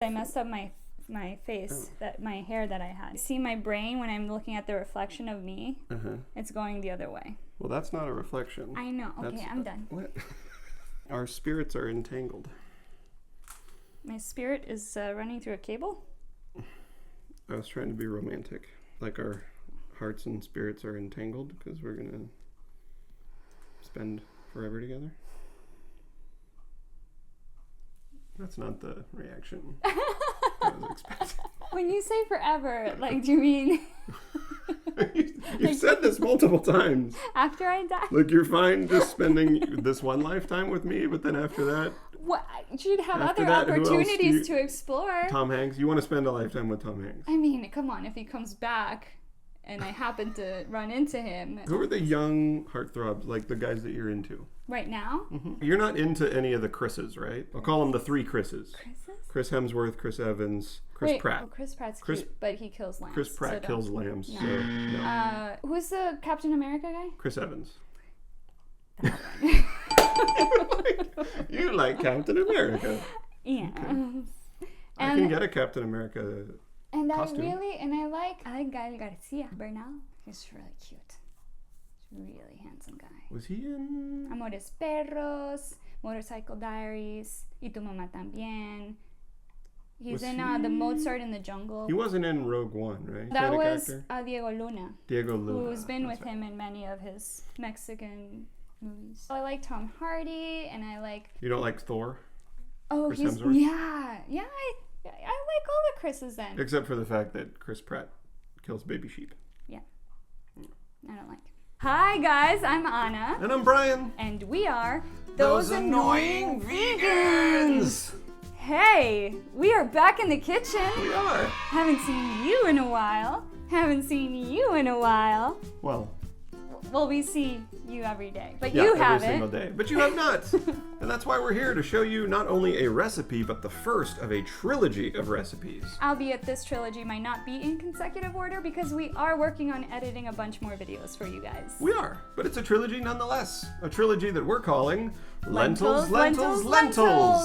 I messed up my face, my hair that I had. See my brain when I'm looking at the reflection of me? It's going the other way. Well, that's not a reflection. I know. Okay, I'm done. What? Our spirits are entangled. My spirit is running through a cable? I was trying to be romantic. Like our hearts and spirits are entangled because we're going to spend forever together. That's not the reaction I was expecting. When you say forever, like, do you mean... You've said this multiple times. After I die? Like, you're fine just spending this one lifetime with me, but then after that... What? You'd have other opportunities to explore. Tom Hanks? You want to spend a lifetime with Tom Hanks? I mean, come on, if he comes back and I happen to run into him... Who are the young heartthrobs, like the guys that you're into? Right now? You're not into any of the Chris's, right? I'll call them the three Chris's. Chris's? Chris Hemsworth, Chris Evans, Chris Pratt. Oh, Chris Pratt's cute, but he kills lambs. Chris Pratt kills lambs, no. so no. Who's the Captain America guy? Chris Evans. You like Captain America. Yeah. Okay. I can get a Captain America costume. I like Gael Garcia Bernal. He's really cute. He's a really handsome guy. Was he in Amores Perros, Motorcycle Diaries, Y Tu Mamá También. He's in The Mozart in the Jungle. He wasn't in Rogue One, right? That was Diego Luna. Diego Luna. Who's been with him in many of his Mexican movies. I like Tom Hardy, and I like... You don't like Thor? Oh, Chris he's... Hemsworth? Yeah, I like all the Chris's then. Except for the fact that Chris Pratt kills baby sheep. Yeah. I don't like. Hi guys, I'm Anna. And I'm Brian. And we are... Those Annoying Vegans! Hey, we are back in the kitchen. We are. Haven't seen you in a while. Well, we see you every day, but you haven't. Every single day. But you have not. And that's why we're here, to show you not only a recipe, but the first of a trilogy of recipes. Albeit this trilogy might not be in consecutive order because we are working on editing a bunch more videos for you guys. We are, but it's a trilogy nonetheless. A trilogy that we're calling Lentils.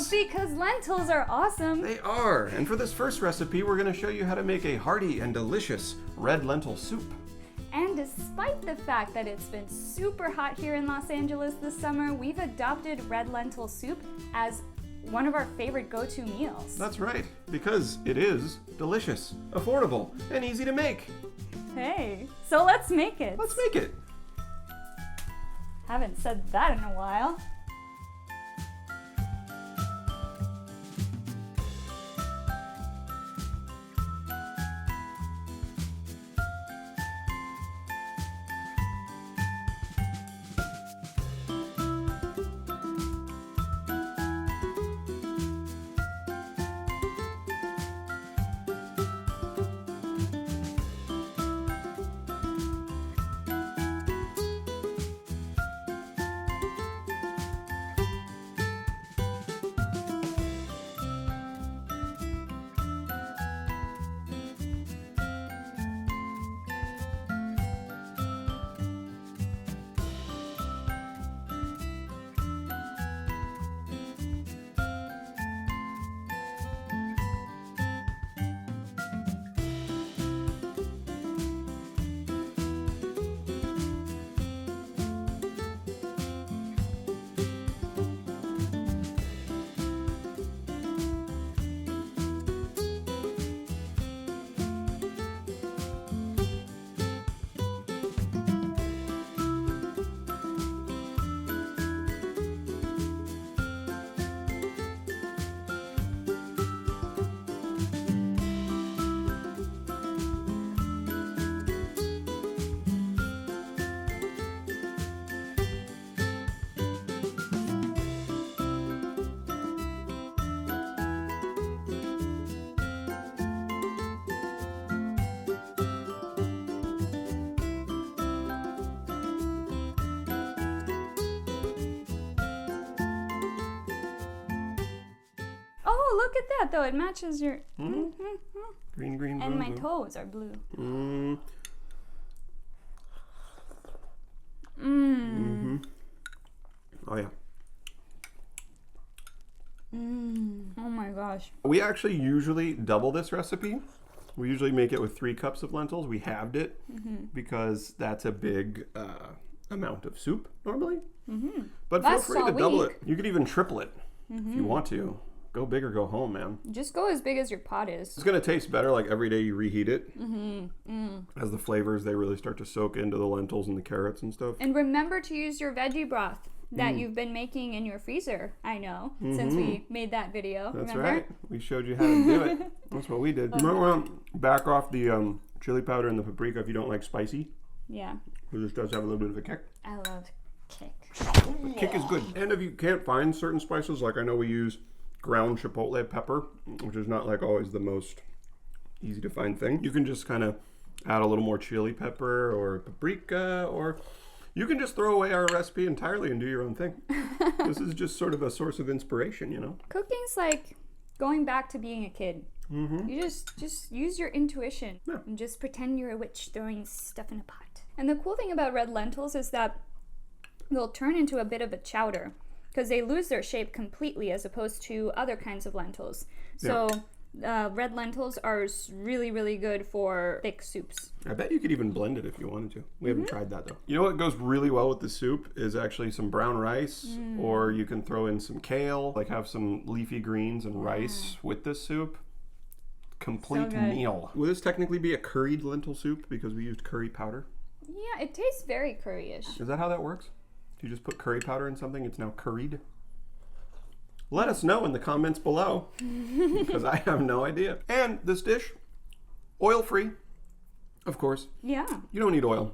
Because lentils are awesome. They are. And for this first recipe, we're going to show you how to make a hearty and delicious red lentil soup. And despite the fact that it's been super hot here in Los Angeles this summer, we've adopted red lentil soup as one of our favorite go-to meals. That's right, because it is delicious, affordable, and easy to make. Hey, so let's make it. Let's make it. Haven't said that in a while. Oh, look at that though. It matches your... Green, green, and blue, my blue. toes are blue. Oh yeah. Oh my gosh. We actually usually double this recipe. We usually make it with 3 cups of lentils. We halved it because that's a big amount of soup normally. But feel Lasts free to all double week. it. You could even triple it if you want to. Go big or go home, man. Just go as big as your pot is. It's going to taste better like every day you reheat it. As the flavors, they really start to soak into the lentils and the carrots and stuff. And remember to use your veggie broth that you've been making in your freezer, I know, since we made that video. That's remember? right. We showed you how to do it. That's what we did. You might want to back off the chili powder and the paprika if you don't like spicy. Yeah. Because this does have a little bit of a kick. I love kick. The kick is good. And if you can't find certain spices, like I know we use ground chipotle pepper, which is not like always the most easy to find thing. You can just kind of add a little more chili pepper or paprika, or you can just throw away our recipe entirely and do your own thing. This is just sort of a source of inspiration, you know? Cooking's like going back to being a kid. You just use your intuition and just pretend you're a witch throwing stuff in a pot. And the cool thing about red lentils is that they'll turn into a bit of a chowder because they lose their shape completely as opposed to other kinds of lentils. So red lentils are really, really good for thick soups. I bet you could even blend it if you wanted to. We haven't tried that though. You know what goes really well with the soup is actually some brown rice, or you can throw in some kale, like have some leafy greens and rice with this soup. Complete So good. meal. Would this technically be a curried lentil soup because we used curry powder? Yeah, it tastes very curry-ish. Is that how that works? You just put curry powder in something, it's now curried? Let us know in the comments below, because I have no idea. And this dish, oil-free, of course. Yeah. You don't need oil.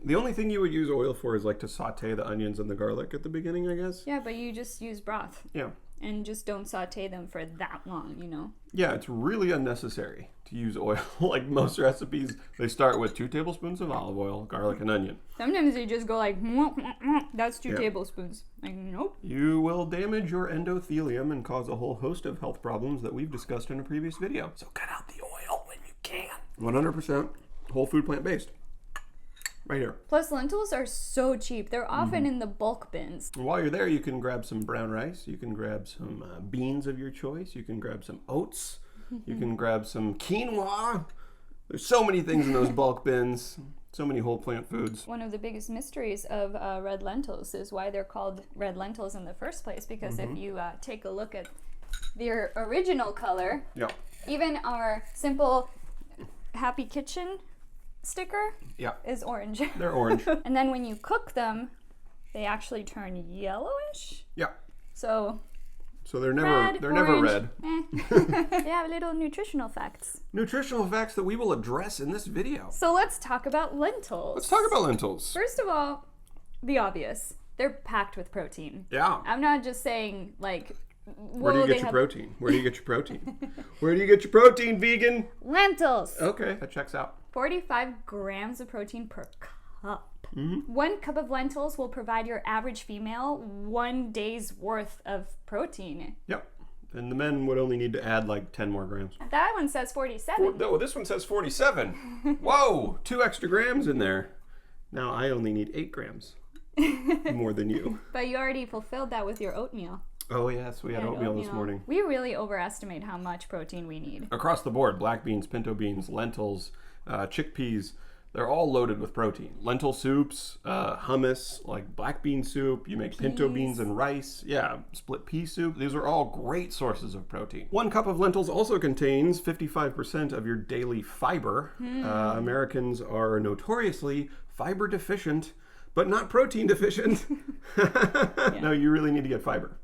The only thing you would use oil for is like to saute the onions and the garlic at the beginning, I guess. Yeah, but you just use broth. Yeah. And just don't saute them for that long, you know? Yeah, it's really unnecessary to use oil. Like most recipes, they start with 2 tablespoons of olive oil, garlic, and onion. Sometimes they just go like, that's 2 tablespoons. Like, nope. You will damage your endothelium and cause a whole host of health problems that we've discussed in a previous video. So cut out the oil when you can. 100% whole food plant-based. Right here. Plus, lentils are so cheap. They're often in the bulk bins. And while you're there, you can grab some brown rice. You can grab some beans of your choice. You can grab some oats. You can grab some quinoa. There's so many things in those bulk bins. So many whole plant foods. One of the biggest mysteries of red lentils is why they're called red lentils in the first place. Because if you take a look at their original color, even our simple Happy Kitchen sticker is orange. They're orange. And then when you cook them, they actually turn yellowish. Yeah. So they're never red. They have little nutritional facts. Nutritional facts that we will address in this video. So let's talk about lentils. Let's talk about lentils. First of all, the obvious. They're packed with protein. Yeah. I'm not just saying like Where do you get your protein? Where do you get your protein? Where do you get your protein, vegan? Lentils. Okay, that checks out. 45 grams of protein per cup. 1 cup of lentils will provide your average female 1 day's worth of protein. Yep. And the men would only need to add like 10 more grams. That one says 47. No, this one says 47. Whoa, 2 extra grams in there. Now I only need 8 grams more than you. But you already fulfilled that with your oatmeal. Oh yes, we had oatmeal this morning. We really overestimate how much protein we need. Across the board, black beans, pinto beans, lentils, chickpeas, they're all loaded with protein. Lentil soups, hummus, like black bean soup, you make pinto beans and rice, split pea soup. These are all great sources of protein. 1 cup of lentils also contains 55% of your daily fiber. Americans are notoriously fiber deficient, but not protein deficient. No, you really need to get fiber.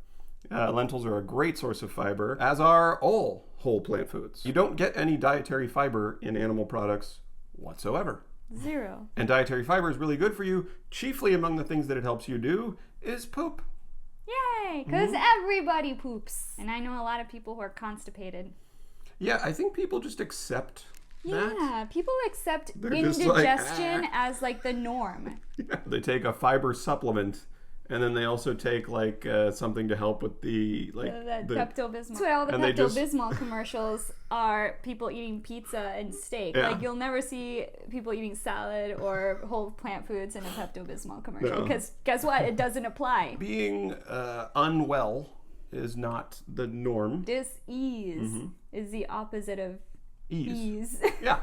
Lentils are a great source of fiber, as are all whole plant foods. You don't get any dietary fiber in animal products whatsoever. 0. And dietary fiber is really good for you. Chiefly among the things that it helps you do is poop. Yay! Because everybody poops. And I know a lot of people who are constipated. Yeah, I think people just accept that. Yeah, people accept just indigestion like, as like the norm. Yeah, they take a fiber supplement. And then they also take like something to help with the Pepto-Bismol. That's why all the Pepto-Bismol commercials are people eating pizza and steak. Yeah. Like you'll never see people eating salad or whole plant foods in a Pepto-Bismol commercial because guess what? It doesn't apply. Being unwell is not the norm. Dis-ease is the opposite of ease. Yeah.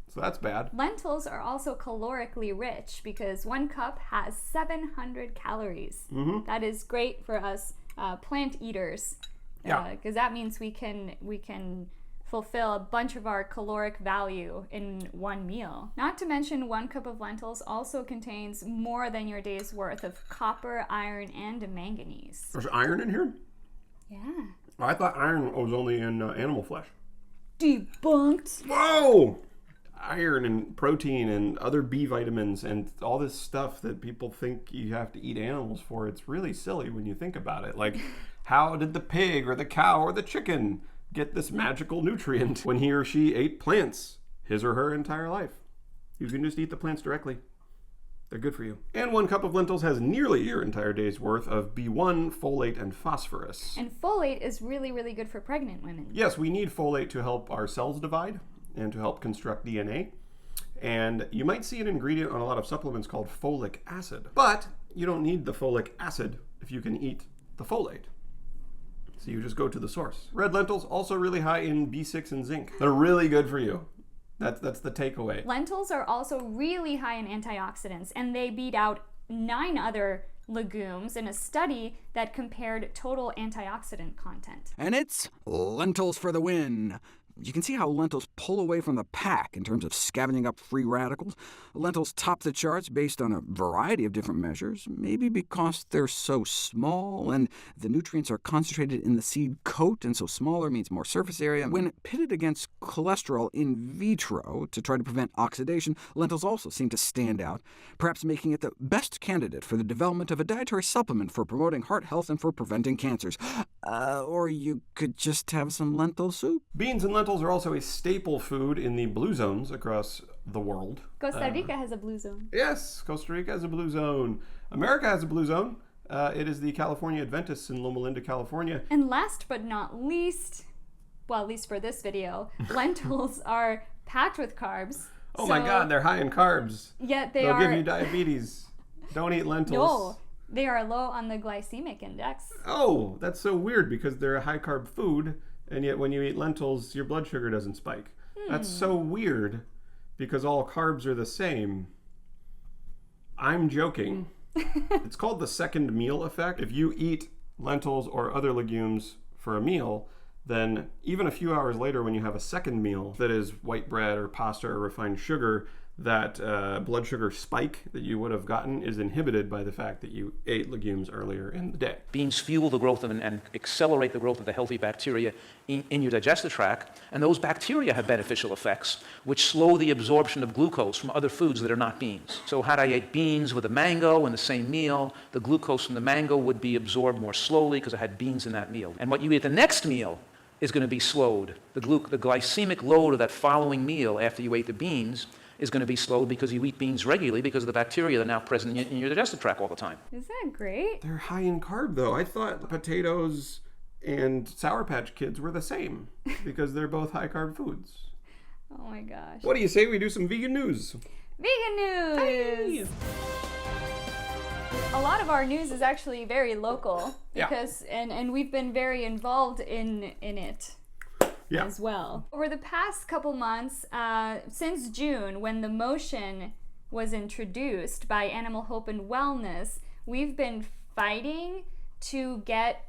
So that's bad. Lentils are also calorically rich because 1 cup has 700 calories. That is great for us plant eaters. Because that means we can fulfill a bunch of our caloric value in one meal. Not to mention 1 cup of lentils also contains more than your day's worth of copper, iron, and manganese. There's iron in here? Yeah. I thought iron was only in animal flesh. Debunked. Whoa! Iron and protein and other B vitamins and all this stuff that people think you have to eat animals for. It's really silly when you think about it. Like, how did the pig or the cow or the chicken get this magical nutrient when he or she ate plants his or her entire life? You can just eat the plants directly. They're good for you. And 1 cup of lentils has nearly your entire day's worth of B1, folate, and phosphorus. And folate is really, really good for pregnant women. Yes, we need folate to help our cells divide and to help construct DNA. And you might see an ingredient on a lot of supplements called folic acid. But you don't need the folic acid if you can eat the folate. So you just go to the source. Red lentils also really high in B6 and zinc. They're really good for you. That's the takeaway. Lentils are also really high in antioxidants, and they beat out 9 other legumes in a study that compared total antioxidant content. And it's lentils for the win. You can see how lentils pull away from the pack in terms of scavenging up free radicals. Lentils top the charts based on a variety of different measures, maybe because they're so small and the nutrients are concentrated in the seed coat, and so smaller means more surface area. When pitted against cholesterol in vitro to try to prevent oxidation, lentils also seem to stand out, perhaps making it the best candidate for the development of a dietary supplement for promoting heart health and for preventing cancers. Or you could just have some lentil soup. Beans and lentils are also a staple food in the blue zones across the world. Costa Rica has a blue zone. Yes, Costa Rica has a blue zone. America has a blue zone. It is the California Adventists in Loma Linda, California. And last but not least, well, at least for this video, lentils are packed with carbs. Oh my God, they're high in carbs. Yet They'll give you diabetes. Don't eat lentils. No, they are low on the glycemic index. Oh, that's so weird because they're a high carb food, and yet when you eat lentils, your blood sugar doesn't spike. That's so weird because all carbs are the same. I'm joking. It's called the second meal effect. If you eat lentils or other legumes for a meal, then even a few hours later when you have a second meal that is white bread or pasta or refined sugar, that blood sugar spike that you would have gotten is inhibited by the fact that you ate legumes earlier in the day. Beans fuel the growth of and accelerate the growth of the healthy bacteria in your digestive tract, and those bacteria have beneficial effects which slow the absorption of glucose from other foods that are not beans. So had I ate beans with a mango in the same meal, the glucose from the mango would be absorbed more slowly because I had beans in that meal. And what you eat the next meal is going to be slowed. The glycemic load of that following meal after you ate the beans is going to be slowed because you eat beans regularly because of the bacteria that are now present in your digestive tract all the time. Isn't that great? They're high in carb, though. I thought potatoes and Sour Patch Kids were the same because they're both high carb foods. Oh my gosh. What do you say we do some vegan news? Vegan news! Hey. A lot of our news is actually very local because and we've been very involved in it. As well. Over the past couple months, since June, when the motion was introduced by Animal Hope and Wellness, we've been fighting to get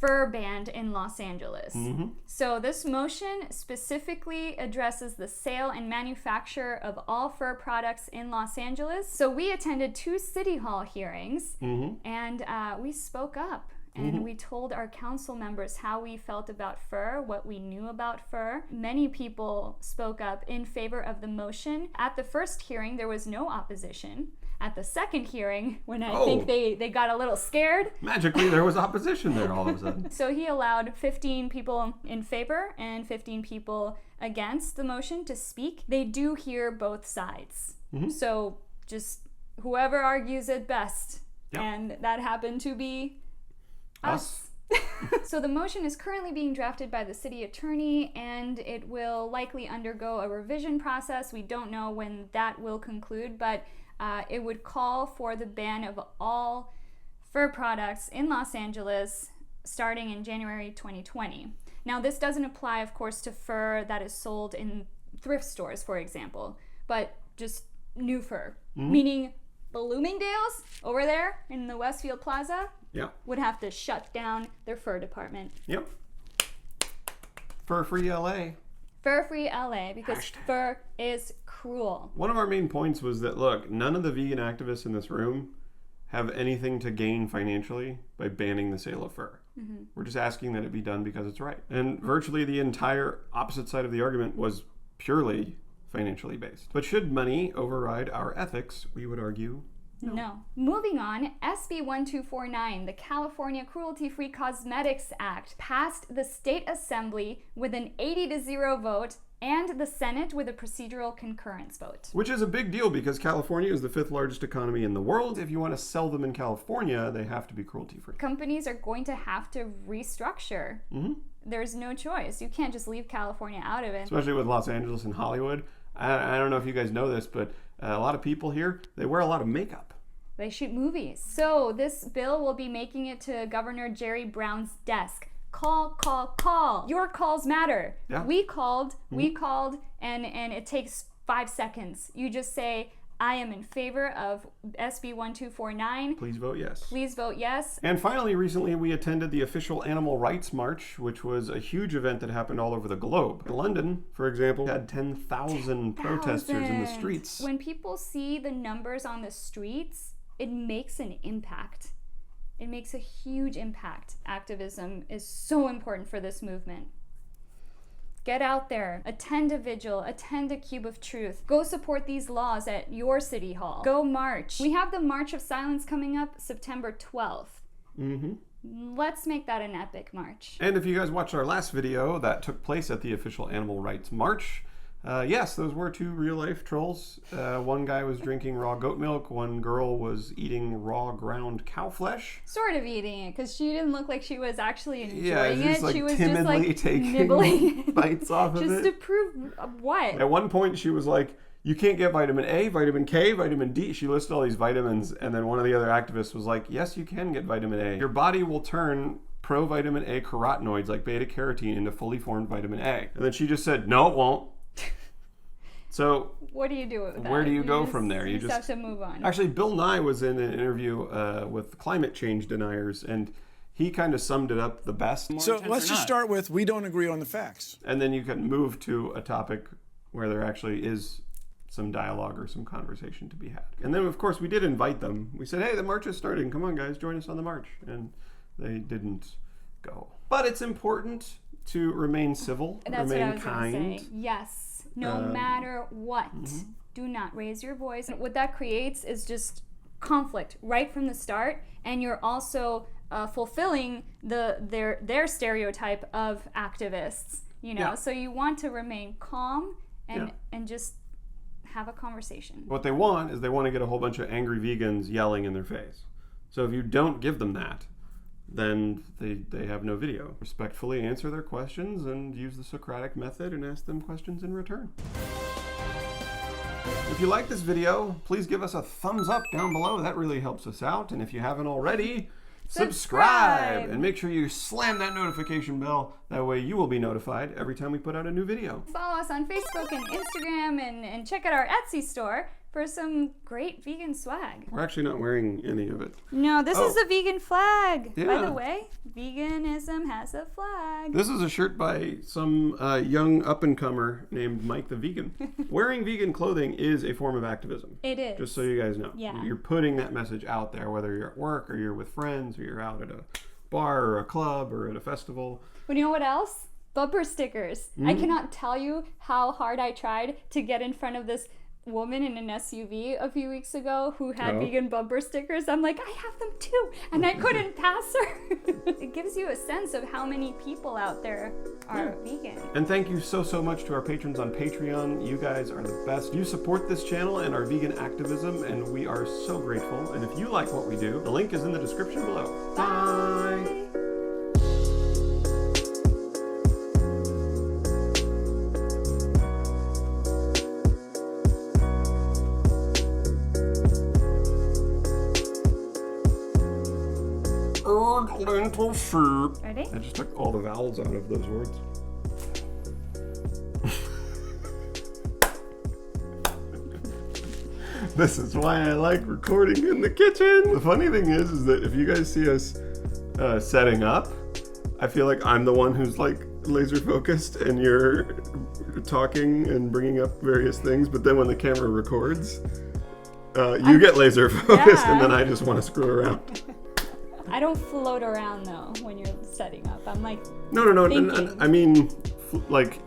fur banned in Los Angeles. So this motion specifically addresses the sale and manufacture of all fur products in Los Angeles. So we attended 2 city hall hearings and we spoke up. And we told our council members how we felt about fur, what we knew about fur. Many people spoke up in favor of the motion. At the first hearing, there was no opposition. At the second hearing, when I think they got a little scared. Magically, there was opposition there all of a sudden. So he allowed 15 people in favor and 15 people against the motion to speak. They do hear both sides. So just whoever argues it best. And that happened to be us. So the motion is currently being drafted by the city attorney and it will likely undergo a revision process. We don't know when that will conclude, but it would call for the ban of all fur products in Los Angeles starting in January 2020. Now, this doesn't apply, of course, to fur that is sold in thrift stores, for example, but just new fur, meaning Bloomingdale's over there in the Westfield Plaza would have to shut down their fur department. Yep. Fur-free LA. Fur-free LA, because fur is cruel. One of our main points was that, look, none of the vegan activists in this room have anything to gain financially by banning the sale of fur. We're just asking that it be done because it's right. And virtually the entire opposite side of the argument was purely financially based. But should money override our ethics, we would argue no. Moving on, SB 1249, the California Cruelty-Free Cosmetics Act, passed the state assembly with an 80-0 vote and the Senate with a procedural concurrence vote. Which is a big deal because California is the 5th largest economy in the world. If you want to sell them in California, they have to be cruelty-free. Companies are going to have to restructure. There's no choice. You can't just leave California out of it. Especially with Los Angeles and Hollywood. I don't know if you guys know this, but a lot of people here, they wear a lot of makeup. They shoot movies. So this bill will be making it to Governor Jerry Brown's desk. Call. Your calls matter. Yeah. We called, and it takes 5 seconds. You just say, I am in favor of SB 1249. Please vote yes. Please vote yes. And finally, recently we attended the official Animal Rights March, which was a huge event that happened all over the globe. London, for example, had 10,000 protesters in the streets. When people see the numbers on the streets, it makes an impact. It makes a huge impact. Activism is so important for this movement. Get out there, attend a vigil, attend a Cube of Truth. Go support these laws at your city hall. Go march. We have the March of Silence coming up September 12th. Let's make that an epic march. And if you guys watched our last video that took place at the official Animal Rights March, yes, those were 2 real-life trolls. One guy was drinking raw goat milk. One girl was eating raw ground cow flesh. Sort of eating it, because she didn't look like she was actually enjoying it. She was timidly just like nibbling bites off of it. Just to prove what? At one point, she was like, you can't get vitamin A, vitamin K, vitamin D. She listed all these vitamins, and then one of the other activists was like, yes, you can get vitamin A. Your body will turn pro-vitamin A carotenoids like beta-carotene into fully formed vitamin A. And then she just said, no, it won't. So what do you do with that? Where do you go from there? You just have to move on. Actually, Bill Nye was in an interview with climate change deniers, and he kind of summed it up the best. So let's just start with, we don't agree on the facts. And then you can move to a topic where there actually is some dialogue or some conversation to be had. And then, of course, we did invite them. We said, hey, the march is starting. Come on, guys, join us on the march. And they didn't go. But it's important to remain civil, That's remain what I was kind. Gonna say. Yes. No matter what, do not raise your voice. What that creates is just conflict right from the start, and you're also fulfilling their stereotype of activists. So you want to remain calm and just have a conversation. What they want is they want to get a whole bunch of angry vegans yelling in their face. So if you don't give them that, then they have no video. Respectfully answer their questions and use the Socratic method and ask them questions in return. If you like this video, please give us a thumbs up down below. That really helps us out. And if you haven't already, subscribe! And make sure you slam that notification bell. That way you will be notified every time we put out a new video. Follow us on Facebook and Instagram and check out our Etsy store for some great vegan swag. We're actually not wearing any of it. No, this is the vegan flag. Yeah. By the way, veganism has a flag. This is a shirt by some young up-and-comer named Mike the Vegan. Wearing vegan clothing is a form of activism. It is. Just so you guys know. Yeah. You're putting that message out there, whether you're at work or you're with friends or you're out at a bar or a club or at a festival. But you know what else? Bumper stickers. I cannot tell you how hard I tried to get in front of this woman in an SUV a few weeks ago who had vegan bumper stickers. I'm like, I have them too, and I couldn't pass her. It gives you a sense of how many people out there are vegan. And thank you so much to our patrons on Patreon. You guys are the best. You support this channel and our vegan activism, and we are so grateful. And if you like what we do, the link is in the description below. Bye. Lentil. lentil soup. Ready? I just took all the vowels out of those words. This is why I like recording in the kitchen. The funny thing is that if you guys see us setting up, I feel like I'm the one who's like laser focused and you're talking and bringing up various things, but then when the camera records, you get laser focused and then I just want to screw around. I don't float around though when you're setting up. I'm like No. thinking. I mean, like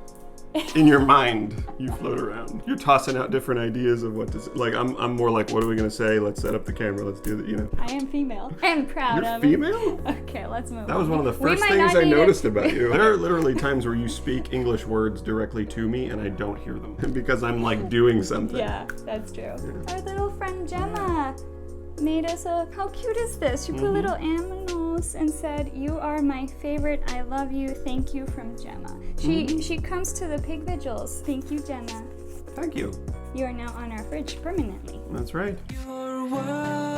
in your mind, you float around. You're tossing out different ideas of what to say. Like I'm more like, what are we gonna say? Let's set up the camera. Let's do that. You know. I am female. I'm proud You're of female? it. Okay, let's move on. That was one of the We first might things not I need noticed it. about you. There are literally times where you speak English words directly to me and I don't hear them because I'm like doing something. Yeah, that's true. Our little friend Gemma made us how cute is this? She put little animals and said, "You are my favorite. I love you. Thank you," from Gemma. She comes to the pig vigils. Thank you, Gemma. Thank you. You are now on our fridge permanently. That's right. Your world